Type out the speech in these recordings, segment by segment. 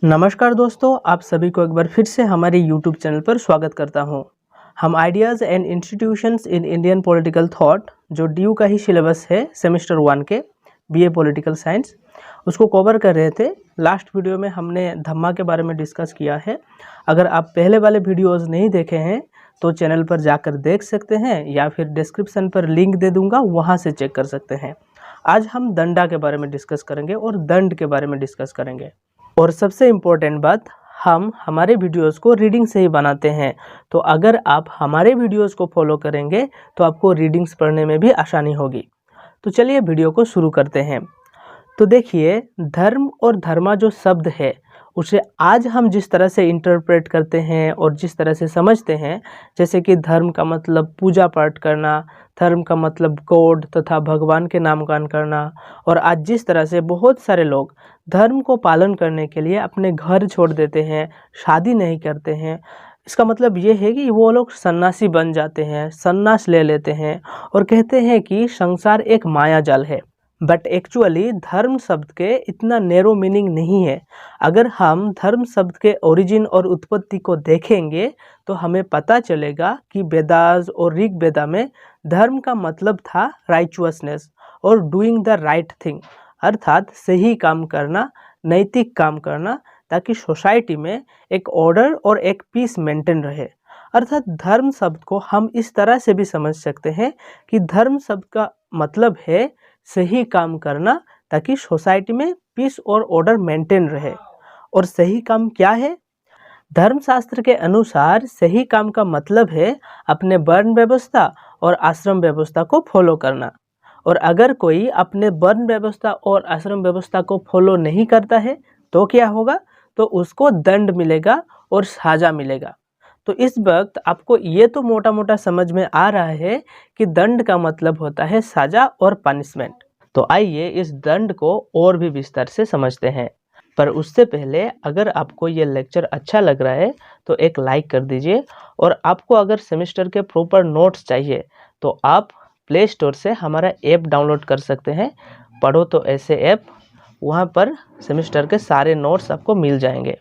नमस्कार दोस्तों, आप सभी को एक बार फिर से हमारे YouTube चैनल पर स्वागत करता हूं। हम ideas and institutions in Indian political thought जो ड्यू का ही सिलेबस है सेमेस्टर 1 के BA पॉलिटिकल साइंस, उसको कवर कर रहे थे। लास्ट वीडियो में हमने धम्मा के बारे में डिस्कस किया है। अगर आप पहले वाले वीडियोज़ नहीं देखे हैं तो चैनल पर जाकर देख सकते हैं या फिर डिस्क्रिप्शन पर लिंक दे दूँगा, वहाँ से चेक कर सकते हैं। आज हम दंडा के बारे में डिस्कस करेंगे और दंड के बारे में डिस्कस करेंगे। और सबसे इम्पोर्टेंट बात, हम हमारे वीडियोस को रीडिंग से ही बनाते हैं, तो अगर आप हमारे वीडियोस को फॉलो करेंगे तो आपको रीडिंग्स पढ़ने में भी आसानी होगी। तो चलिए वीडियो को शुरू करते हैं। तो देखिए, धर्म और धर्मा जो शब्द है उसे आज हम जिस तरह से इंटरप्रेट करते हैं और जिस तरह से समझते हैं, जैसे कि धर्म का मतलब पूजा पाठ करना, धर्म का मतलब गॉड तथा भगवान के नामकरण करना, और आज जिस तरह से बहुत सारे लोग धर्म को पालन करने के लिए अपने घर छोड़ देते हैं, शादी नहीं करते हैं, इसका मतलब ये है कि वो लोग सन्यासी बन जाते हैं, सन्यास ले लेते हैं और कहते हैं कि संसार एक माया जाल है। बट एक्चुअली धर्म शब्द के इतना नैरो मीनिंग नहीं है। अगर हम धर्म शब्द के ओरिजिन और उत्पत्ति को देखेंगे तो हमें पता चलेगा कि वेदास और ऋग वेदा में धर्म का मतलब था राइचुअसनेस और डूइंग द राइट थिंग, अर्थात सही काम करना, नैतिक काम करना, ताकि सोसाइटी में एक ऑर्डर और एक पीस मेंटेन रहे। अर्थात धर्म शब्द को हम इस तरह से भी समझ सकते हैं कि धर्म शब्द का मतलब है सही काम करना, ताकि सोसाइटी में पीस और ऑर्डर मेंटेन रहे। और सही काम क्या है? धर्मशास्त्र के अनुसार सही काम का मतलब है अपने वर्ण व्यवस्था और आश्रम व्यवस्था को फॉलो करना। और अगर कोई अपने वर्ण व्यवस्था और आश्रम व्यवस्था को फॉलो नहीं करता है तो क्या होगा? तो उसको दंड मिलेगा और सजा मिलेगा। तो इस वक्त आपको ये तो मोटा मोटा समझ में आ रहा है कि दंड का मतलब होता है सजा और पनिशमेंट। तो आइए इस दंड को और भी विस्तार से समझते हैं। पर उससे पहले, अगर आपको ये लेक्चर अच्छा लग रहा है तो एक लाइक कर दीजिए। और आपको अगर सेमेस्टर के प्रॉपर नोट्स चाहिए तो आप प्ले स्टोर से हमारा ऐप डाउनलोड कर सकते हैं, पढ़ो तो ऐसे ऐप। वहाँ पर सेमेस्टर के सारे नोट्स आपको मिल जाएंगे।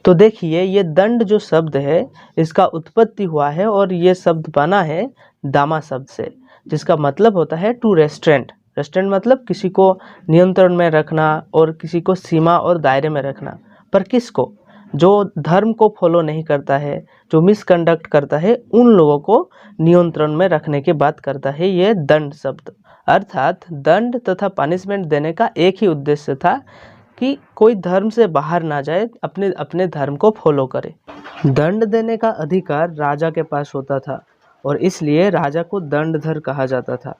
तो देखिए, ये दंड जो शब्द है इसका उत्पत्ति हुआ है और ये शब्द बना है दामा शब्द से, जिसका मतलब होता है टू रेस्ट्रेंट। रेस्ट्रेंट मतलब किसी को नियंत्रण में रखना और किसी को सीमा और दायरे में रखना। पर किसको? जो धर्म को फॉलो नहीं करता है, जो मिसकंडक्ट करता है, उन लोगों को नियंत्रण में रखने की बात करता है ये दंड शब्द। अर्थात दंड तथा पनिशमेंट देने का एक ही उद्देश्य था कि कोई धर्म से बाहर ना जाए, अपने अपने धर्म को फॉलो करे। दंड देने का अधिकार राजा के पास होता था और इसलिए राजा को दंडधर कहा जाता था।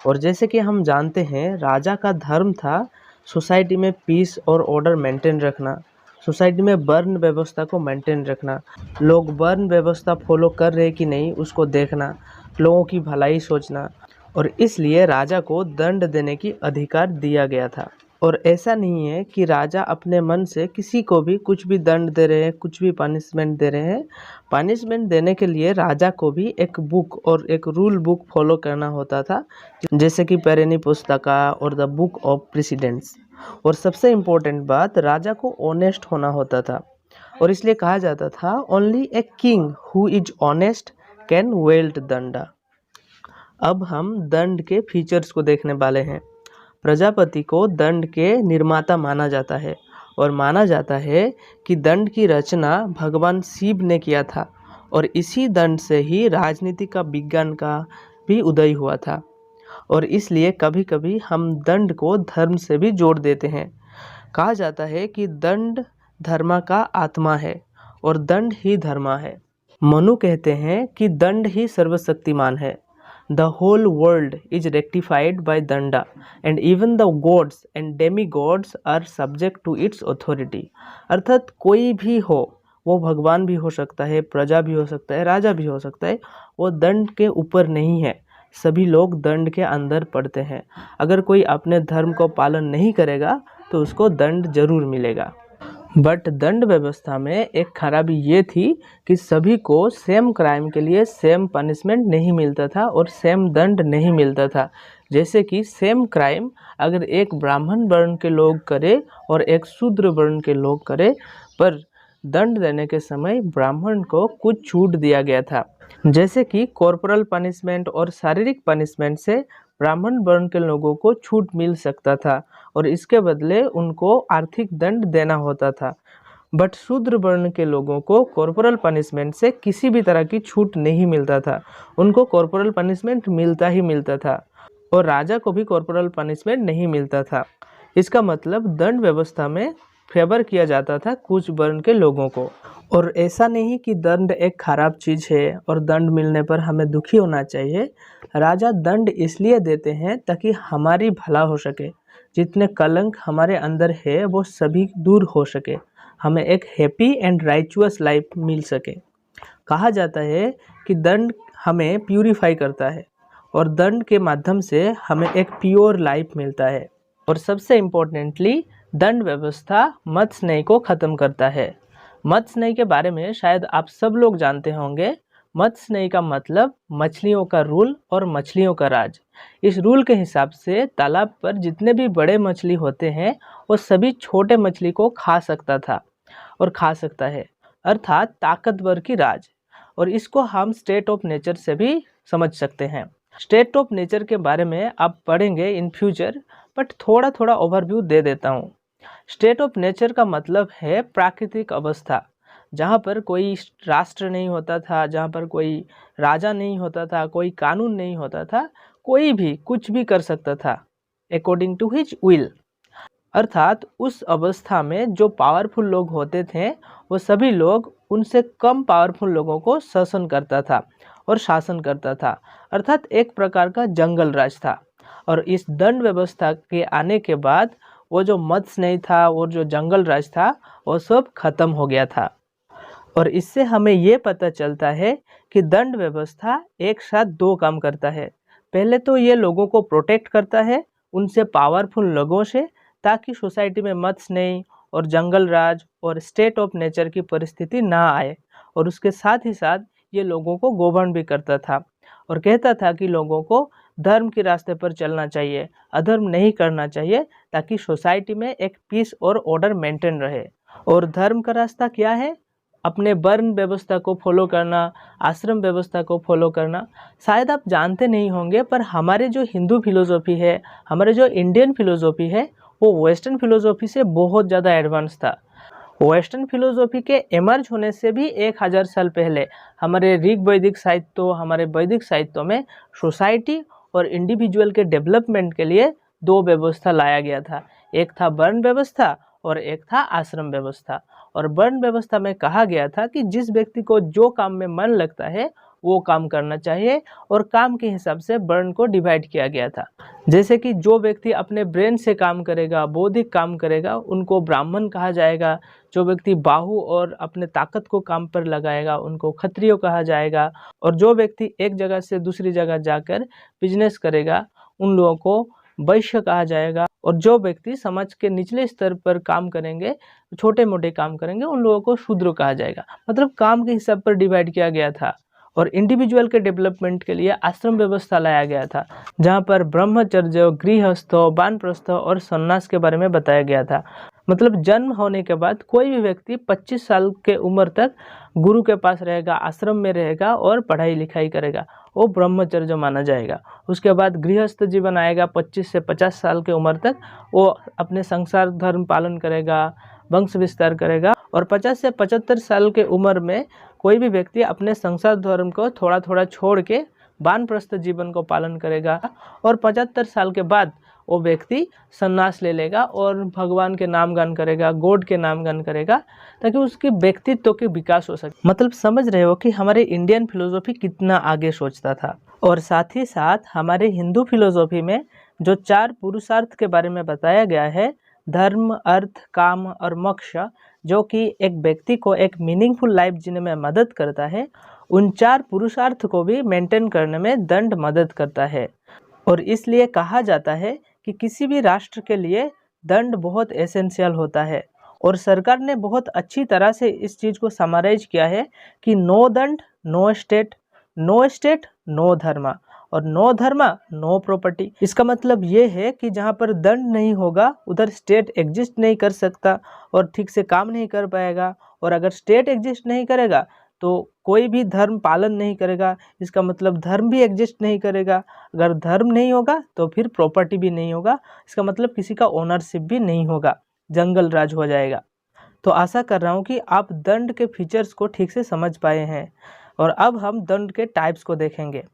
और जैसे कि हम जानते हैं, राजा का धर्म था सोसाइटी में पीस और ऑर्डर मेंटेन रखना, सोसाइटी में वर्ण व्यवस्था को मेंटेन रखना, लोग वर्ण व्यवस्था फॉलो कर रहे कि नहीं उसको देखना, लोगों की भलाई सोचना। और इसलिए राजा को दंड देने की अधिकार दिया गया था। और ऐसा नहीं है कि राजा अपने मन से किसी को भी कुछ भी दंड दे रहे हैं, कुछ भी पनिशमेंट दे रहे हैं। पनिशमेंट देने के लिए राजा को भी एक बुक और एक रूल बुक फॉलो करना होता था, जैसे कि पेरेनी पुस्तका और द बुक ऑफ प्रेसिडेंट्स। और सबसे इम्पोर्टेंट बात, राजा को ऑनेस्ट होना होता था और इसलिए कहा जाता था only a king who is honest can wield danda. अब हम दंड के फीचर्स को देखने वाले हैं। प्रजापति को दंड के निर्माता माना जाता है और माना जाता है कि दंड की रचना भगवान शिव ने किया था और इसी दंड से ही राजनीति का विज्ञान का भी उदय हुआ था। और इसलिए कभी कभी हम दंड को धर्म से भी जोड़ देते हैं। कहा जाता है कि दंड धर्म का आत्मा है और दंड ही धर्म है। मनु कहते हैं कि दंड ही सर्वशक्तिमान है। The whole world is rectified by danda and even the gods and demigods are subject to its authority। अर्थात कोई भी हो, वो भगवान भी हो सकता है, प्रजा भी हो सकता है, राजा भी हो सकता है, वो दंड के ऊपर नहीं है। सभी लोग दंड के अंदर पड़ते हैं। अगर कोई अपने धर्म को पालन नहीं करेगा तो उसको दंड जरूर मिलेगा। बट दंड व्यवस्था में एक खराबी ये थी कि सभी को सेम क्राइम के लिए सेम पनिशमेंट नहीं मिलता था और सेम दंड नहीं मिलता था। जैसे कि सेम क्राइम अगर एक ब्राह्मण वर्ण के लोग करे और एक शूद्र वर्ण के लोग करे, पर दंड देने के समय ब्राह्मण को कुछ छूट दिया गया था। जैसे कि कॉर्पोरल पनिशमेंट और शारीरिक पनिशमेंट से ब्राह्मण वर्ण के लोगों को छूट मिल सकता था और इसके बदले उनको आर्थिक दंड देना होता था। बट शूद्र वर्ण के लोगों को कॉर्पोरल पनिशमेंट से किसी भी तरह की छूट नहीं मिलता था, उनको कॉर्पोरल पनिशमेंट मिलता ही मिलता था और राजा को भी कॉर्पोरल पनिशमेंट नहीं मिलता था। इसका मतलब दंड व्यवस्था में फेवर किया जाता था कुछ वर्ण के लोगों को। और ऐसा नहीं कि दंड एक खराब चीज़ है और दंड मिलने पर हमें दुखी होना चाहिए। राजा दंड इसलिए देते हैं ताकि हमारी भला हो सके, जितने कलंक हमारे अंदर है वो सभी दूर हो सके, हमें एक हैप्पी एंड राइचुअस लाइफ मिल सके। कहा जाता है कि दंड हमें प्यूरिफाई करता है और दंड के माध्यम से हमें एक प्योर लाइफ मिलता है। और सबसे इम्पोर्टेंटली दंड व्यवस्था मत्स्यन्याय को ख़त्म करता है। मत्स्यन्याय के बारे में शायद आप सब लोग जानते होंगे। मत्स्यन्याय का मतलब मछलियों का रूल और मछलियों का राज। इस रूल के हिसाब से तालाब पर जितने भी बड़े मछली होते हैं वो सभी छोटे मछली को खा सकता था और खा सकता है, अर्थात ताकतवर की राज। और इसको हम स्टेट ऑफ नेचर से भी समझ सकते हैं। स्टेट ऑफ नेचर के बारे में आप पढ़ेंगे इन फ्यूचर, बट थोड़ा थोड़ा ओवरव्यू दे देता हूँ। स्टेट ऑफ नेचर का मतलब है प्राकृतिक अवस्था, जहाँ पर कोई राष्ट्र नहीं होता था, जहाँ पर कोई राजा नहीं होता था, कोई कानून नहीं होता था, कोई भी कुछ भी कर सकता था अकॉर्डिंग टू हिज विल। अर्थात उस अवस्था में जो पावरफुल लोग होते थे वो सभी लोग उनसे कम पावरफुल लोगों को शासन करता था और शासन करता था, अर्थात एक प्रकार का जंगल राज था। और इस दंड व्यवस्था के आने के बाद वो जो मत्स्यन्याय था, वो जो जंगल राज था, वो सब खत्म हो गया था। और इससे हमें ये पता चलता है कि दंड व्यवस्था एक साथ दो काम करता है। पहले तो ये लोगों को प्रोटेक्ट करता है उनसे पावरफुल लोगों से, ताकि सोसाइटी में मत्स्यन्याय और जंगल राज और स्टेट ऑफ नेचर की परिस्थिति ना आए। और उसके साथ ही साथ ये लोगों को गवर्न भी करता था और कहता था कि लोगों को धर्म के रास्ते पर चलना चाहिए, अधर्म नहीं करना चाहिए, ताकि सोसाइटी में एक पीस और ऑर्डर मेंटेन रहे। और धर्म का रास्ता क्या है? अपने वर्ण व्यवस्था को फॉलो करना, आश्रम व्यवस्था को फॉलो करना। शायद आप जानते नहीं होंगे, पर हमारे जो हिंदू फिलोसॉफी है, हमारे जो इंडियन फिलोसॉफी है, वो वेस्टर्न फिलोसॉफी से बहुत ज़्यादा एडवांस था। वेस्टर्न फिलोसॉफी के इमर्ज होने से भी 1000 साल पहले हमारे ऋग वैदिक साहित्यों, हमारे वैदिक साहित्यों में सोसाइटी और इंडिविजुअल के डेवलपमेंट के लिए दो व्यवस्था लाया गया था। एक था वर्ण व्यवस्था और एक था आश्रम व्यवस्था। और वर्ण व्यवस्था में कहा गया था कि जिस व्यक्ति को जो काम में मन लगता है वो काम करना चाहिए, और काम के हिसाब से वर्ण को डिवाइड किया गया था। जैसे कि जो व्यक्ति अपने ब्रेन से काम करेगा, बौद्धिक काम करेगा, उनको ब्राह्मण कहा जाएगा। जो व्यक्ति बाहु और अपने ताकत को काम पर लगाएगा उनको क्षत्रिय कहा जाएगा। और जो व्यक्ति एक जगह से दूसरी जगह जाकर बिजनेस करेगा उन लोगों को वैश्य कहा जाएगा। और जो व्यक्ति समाज के निचले स्तर पर काम करेंगे, छोटे मोटे काम करेंगे, उन लोगों को शूद्र कहा जाएगा। मतलब काम के हिसाब पर डिवाइड किया गया था। और इंडिविजुअल के डेवलपमेंट के लिए आश्रम व्यवस्था लाया गया था, जहाँ पर ब्रह्मचर्य, गृहस्थ, वानप्रस्थ और सन्यास के बारे में बताया गया था। मतलब जन्म होने के बाद कोई भी व्यक्ति 25 साल के उम्र तक गुरु के पास रहेगा, आश्रम में रहेगा और पढ़ाई लिखाई करेगा, वो ब्रह्मचर्य माना जाएगा। उसके बाद गृहस्थ जीवन आएगा, 25 से 50 साल के उम्र तक वो अपने संसार धर्म पालन करेगा, वंश विस्तार करेगा। और 50 से 75 साल के उम्र में कोई भी व्यक्ति अपने संसार धर्म को थोड़ा थोड़ा छोड़ के वानप्रस्थ जीवन को पालन करेगा। और 75 साल के बाद वो व्यक्ति संन्यास ले लेगा और भगवान के नाम गान करेगा, गॉड के नाम गान करेगा, ताकि उसके व्यक्तित्व के विकास हो सके। मतलब समझ रहे हो कि हमारे इंडियन फिलोसॉफी कितना आगे सोचता था। और साथ ही साथ हमारे हिंदू फिलोसॉफी में जो 4 पुरुषार्थ के बारे में बताया गया है, धर्म, अर्थ, काम और मोक्ष, जो कि एक व्यक्ति को एक मीनिंगफुल लाइफ जीने में मदद करता है, उन 4 पुरुषार्थ को भी मेंटेन करने में दंड मदद करता है। और इसलिए कहा जाता है कि किसी भी राष्ट्र के लिए दंड बहुत एसेंशियल होता है। और सरकार ने बहुत अच्छी तरह से इस चीज़ को समराइज किया है कि नो दंड no state, no state no धर्म। और नो धर्म नो प्रॉपर्टी। इसका मतलब ये है कि जहाँ पर दंड नहीं होगा उधर स्टेट एग्जिस्ट नहीं कर सकता और ठीक से काम नहीं कर पाएगा, और अगर स्टेट एग्जिस्ट नहीं करेगा तो कोई भी धर्म पालन नहीं करेगा। इसका मतलब धर्म भी एग्जिस्ट नहीं करेगा। अगर धर्म नहीं होगा तो फिर प्रॉपर्टी भी नहीं होगा। इसका मतलब किसी का ओनरशिप भी नहीं होगा, जंगल राज हो जाएगा। तो आशा कर रहा हूँ कि आप दंड के फीचर्स को ठीक से समझ पाए हैं। और अब हम दंड के टाइप्स को देखेंगे।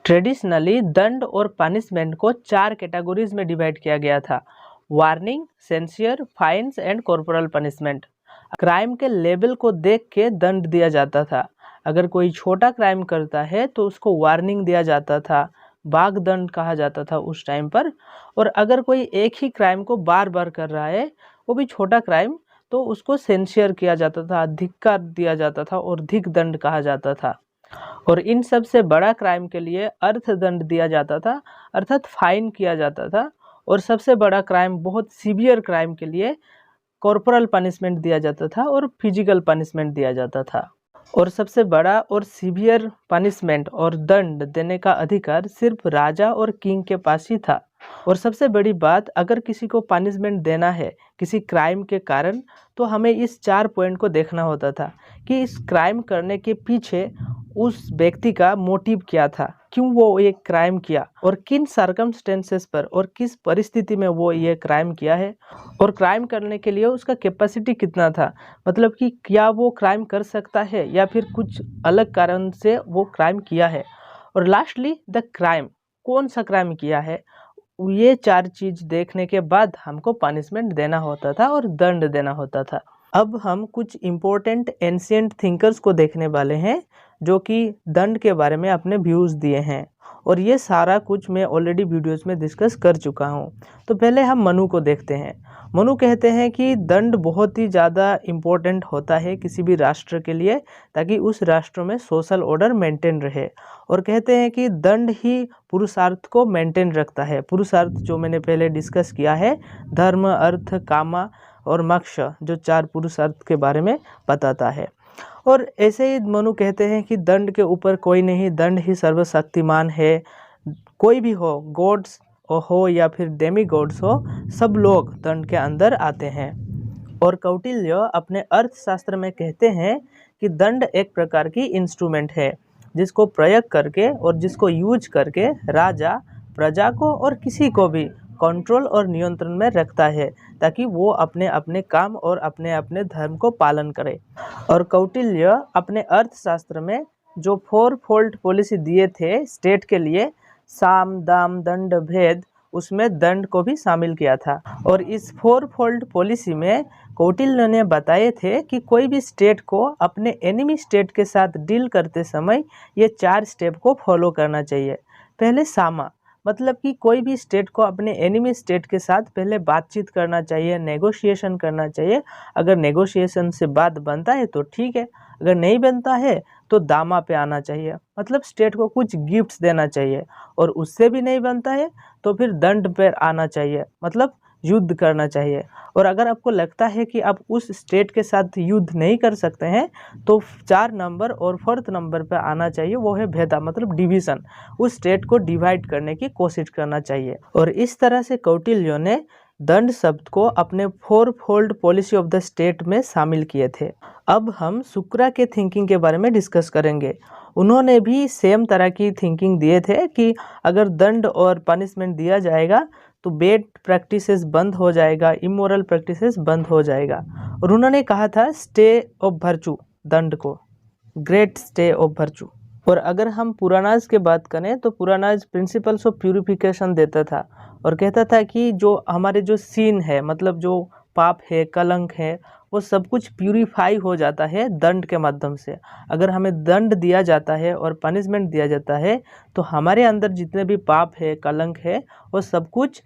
ट्रेडिशनली दंड और पनिशमेंट को 4 कैटेगरीज में डिवाइड किया गया था: warning, censure, fines and corporal punishment. Crime के लेवल को देख के दंड दिया जाता था। अगर कोई छोटा क्राइम करता है तो उसको वार्निंग दिया जाता था, बाघ दंड कहा जाता था उस टाइम पर। और अगर कोई एक ही क्राइम को बार बार कर रहा है, वो भी छोटा क्राइम, तो उसको सेंसियर किया जाता था, धिक्कार दिया जाता था और धिक दंड कहा जाता था। और इन सब से बड़ा क्राइम के लिए अर्थदंड दिया जाता था, अर्थात फाइन किया जाता था। और सबसे बड़ा क्राइम, बहुत सीवियर क्राइम के लिए कॉर्पोरल पनिशमेंट दिया जाता था और फिजिकल पनिशमेंट दिया जाता था। और सबसे बड़ा और सीवियर पनिशमेंट और दंड देने का अधिकार सिर्फ राजा और किंग के पास ही था। और सबसे बड़ी बात, अगर किसी को पनिशमेंट देना है किसी क्राइम के कारण, तो हमें इस 4 पॉइंट को देखना होता था कि इस क्राइम करने के पीछे उस व्यक्ति का मोटिव क्या था, क्यों वो ये क्राइम किया और किन सर्कमस्टेंसेस पर और किस परिस्थिति में वो ये क्राइम किया है, और क्राइम करने के लिए उसका कैपेसिटी कितना था, मतलब कि क्या वो क्राइम कर सकता है या फिर कुछ अलग कारण से वो क्राइम किया है। और लास्टली द क्राइम, कौन सा क्राइम किया है। ये 4 चीज देखने के बाद हमको पनिशमेंट देना होता था और दंड देना होता था। अब हम कुछ इम्पोर्टेंट एंशिएंट थिंकर्स को देखने वाले हैं जो कि दंड के बारे में अपने व्यूज़ दिए हैं, और ये सारा कुछ मैं ऑलरेडी वीडियोस में डिस्कस कर चुका हूँ। तो पहले हम मनु को देखते हैं। मनु कहते हैं कि दंड बहुत ही ज़्यादा इम्पोर्टेंट होता है किसी भी राष्ट्र के लिए, ताकि उस राष्ट्र में सोशल ऑर्डर मेंटेन रहे। और कहते हैं कि दंड ही पुरुषार्थ को मेंटेन रखता है। पुरुषार्थ जो मैंने पहले डिस्कस किया है, धर्म, अर्थ, कामा और मोक्ष, जो 4 पुरुषार्थ के बारे में बताता है। और ऐसे ही मनु कहते हैं कि दंड के ऊपर कोई नहीं, दंड ही सर्वशक्तिमान है। कोई भी हो, गॉड्स हो या फिर डेमी गॉड्स हो, सब लोग दंड के अंदर आते हैं। और कौटिल्य अपने अर्थशास्त्र में कहते हैं कि दंड एक प्रकार की इंस्ट्रूमेंट है जिसको प्रयोग करके और जिसको यूज करके राजा प्रजा को और किसी को भी कंट्रोल और नियंत्रण में रखता है, ताकि वो अपने अपने काम और अपने अपने धर्म को पालन करे। और कौटिल्य अपने अर्थशास्त्र में जो 4 फोल्ड पॉलिसी दिए थे स्टेट के लिए, साम, दाम, दंड, भेद, उसमें दंड को भी शामिल किया था। और इस 4 फोल्ड पॉलिसी में कौटिल्य ने बताए थे कि कोई भी स्टेट को अपने एनिमी स्टेट के साथ डील करते समय ये 4 स्टेप को फॉलो करना चाहिए। पहले सामा, मतलब कि कोई भी स्टेट को अपने एनिमी स्टेट के साथ पहले बातचीत करना चाहिए, नेगोशिएशन करना चाहिए। अगर नेगोशिएशन से बात बनता है तो ठीक है, अगर नहीं बनता है तो दामा पे आना चाहिए, मतलब स्टेट को कुछ गिफ्ट्स देना चाहिए। और उससे भी नहीं बनता है तो फिर दंड पर आना चाहिए, मतलब युद्ध करना चाहिए। और अगर आपको लगता है कि आप उस स्टेट के साथ युद्ध नहीं कर सकते हैं तो 4 नंबर और 4th नंबर पर आना चाहिए, वो है भेदा, मतलब डिवीज़न। उस स्टेट को डिवाइड करने की कोशिश करना चाहिए। और इस तरह से कौटिल्य ने दंड शब्द को अपने 4 fold policy of the state में शामिल किए थे। अब हम शुक्रा के थिंकिंग के बारे में डिस्कस करेंगे। उन्होंने भी सेम तरह की थिंकिंग दिए थे कि अगर दंड और पनिशमेंट दिया जाएगा तो बैड प्रैक्टिसेस बंद हो जाएगा, इमोरल प्रैक्टिसेस बंद हो जाएगा। और उन्होंने कहा था स्टे ऑफ वर्चू, दंड को ग्रेट स्टे ऑफ वर्चू। और अगर हम पुरानाज के बात करें तो पुरानाज प्रिंसिपल्स ऑफ प्यूरिफिकेशन देता था और कहता था कि जो हमारे जो सीन है, मतलब जो पाप है, कलंक है, वो सब कुछ प्यूरिफाई हो जाता है दंड के माध्यम से। अगर हमें दंड दिया जाता है और पनिशमेंट दिया जाता है तो हमारे अंदर जितने भी पाप है, कलंक है, वो सब कुछ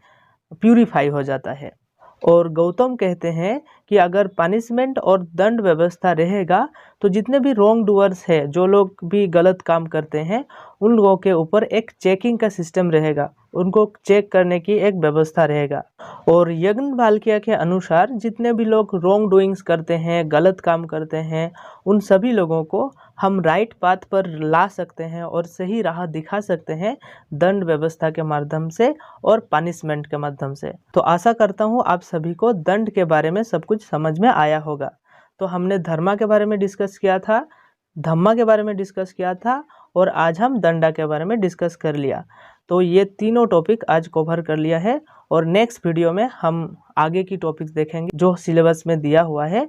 प्यूरिफाई हो जाता है। और गौतम कहते हैं कि अगर पनिशमेंट और दंड व्यवस्था रहेगा तो जितने भी रॉन्ग डूअर्स है, जो लोग भी गलत काम करते हैं, उन लोगों के ऊपर एक चेकिंग का सिस्टम रहेगा, उनको चेक करने की एक व्यवस्था रहेगा। और यज्ञ भाल्किया के अनुसार जितने भी लोग रॉन्ग डूइंग्स करते हैं, गलत काम करते हैं, उन सभी लोगों को हम राइट पाथ पर ला सकते हैं और सही राह दिखा सकते हैं दंड व्यवस्था के माध्यम से और पनिशमेंट के माध्यम से। तो आशा करता हूँ आप सभी को दंड के बारे में सब कुछ समझ में आया होगा। तो हमने धर्मा के बारे में डिस्कस किया था, धम्मा के बारे में डिस्कस किया था और आज हम दंडा के बारे में डिस्कस कर लिया। तो ये तीनों टॉपिक आज कवर कर लिया है और नेक्स्ट वीडियो में हम आगे की टॉपिक्स देखेंगे जो सिलेबस में दिया हुआ है।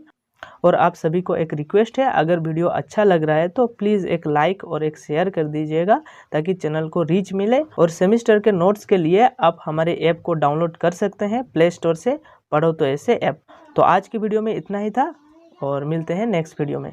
और आप सभी को एक रिक्वेस्ट है, अगर वीडियो अच्छा लग रहा है तो प्लीज़ एक लाइक और एक शेयर कर दीजिएगा ताकि चैनल को रीच मिले। और सेमेस्टर के नोट्स के लिए आप हमारे ऐप को डाउनलोड कर सकते हैं प्ले स्टोर से, पढ़ो तो ऐसे ऐप। तो आज की वीडियो में इतना ही था और मिलते हैं नेक्स्ट वीडियो में।